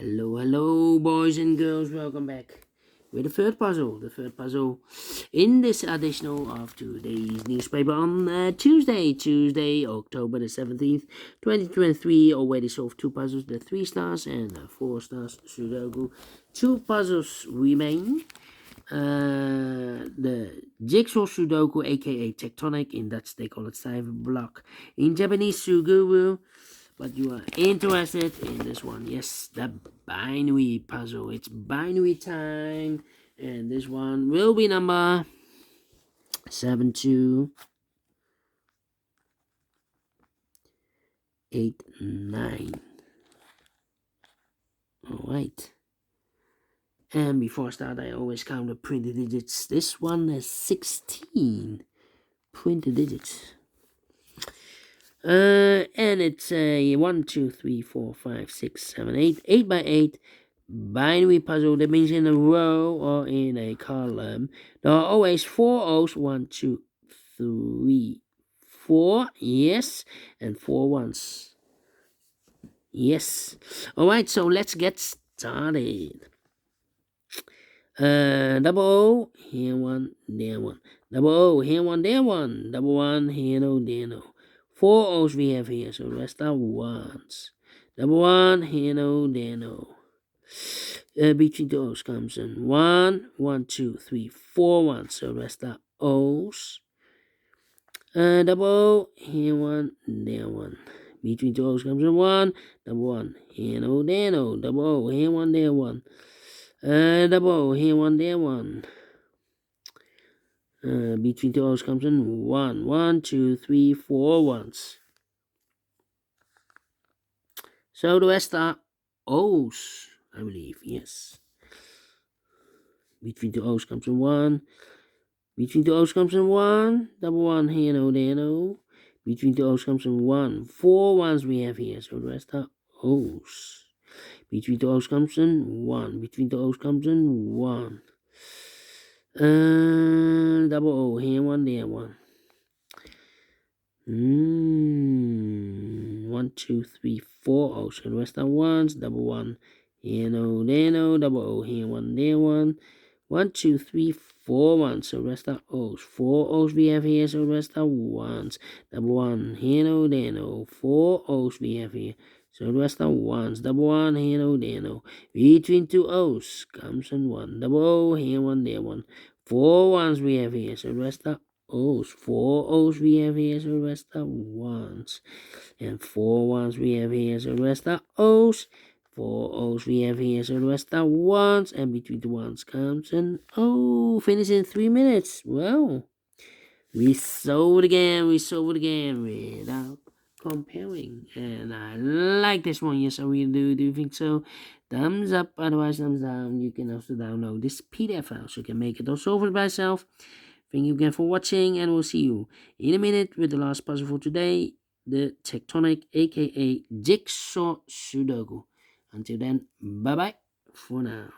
Hello, boys and girls. Welcome back with the third puzzle. The third puzzle in this edition of today's newspaper on Tuesday, October the 17th, 2023. Already solved two puzzles, the 3 stars and the 4 stars Sudoku. Two puzzles remain. The jigsaw Sudoku, aka tectonic. In Dutch, they call it cipher block. In Japanese, Suguru. But you are interested in this one. Yes, the binary puzzle. It's binary time. And this one will be number 7289. Alright. And before I start, I always count the printed digits. This one has 16 printed digits. And it's a 1, 2, 3, 4, 5, 6, 7, 8, 8 by 8 binary puzzle. That means in a row or in a column. There are always 4 O's, 1, 2, 3, 4, yes, and 4 ones. Yes. Alright, so let's get started. Double O, here one, there one. Double O, here one, there one. Double 1, here no, there no. 4 O's we have here, so the rest are ones. Double 1, here no, there no. Between the O's comes in 1, 1, 2, 3, 4 ones, so the rest are O's. Double O, here 1, there 1. Between the O's comes in 1, double 1, here no, there no. Double O, here 1, there 1. Double O, here 1, there 1. Between the O's comes in 1, 1, 2, 3, 4 ones. So the rest are O's, I believe, yes. Between the O's comes in 1. Between the O's comes in 1. Double 1, here no, there no. Between the O's comes in 1. 4 ones we have here, so the rest are O's. Between the O's comes in 1. Between the O's comes in 1. Double O, here 1, there 1. 1, 2, 3, 4 O's. So the rest are ones. Double 1, here no, there no. Double O, here 1, there 1. 1, 2, 3, 4 ones. So the rest are O's. 4 O's we have here, so the rest are ones. Double 1, here no, there no. 4 O's we have here, so the rest are ones. Double 1, here no, there no. Between 2 O's comes in 1. Double O, here 1, there 1. 4 ones we have here, so the rest are O's. 4 O's we have here, so the rest are ones. And 4 ones we have here, so the rest are O's. 4 O's we have here, so the rest are ones. And between the ones comes an O. Finish in 3 minutes. Well, we solved again without comparing. And I like this one. Yes, I really do. Do you think so? Thumbs up, otherwise thumbs down. You can also download this PDF file so you can make it or solve it by yourself. Thank you again for watching, and we'll see you in a minute with the last puzzle for today, the tectonic, aka jigsaw Sudoku. Until then, bye bye for now.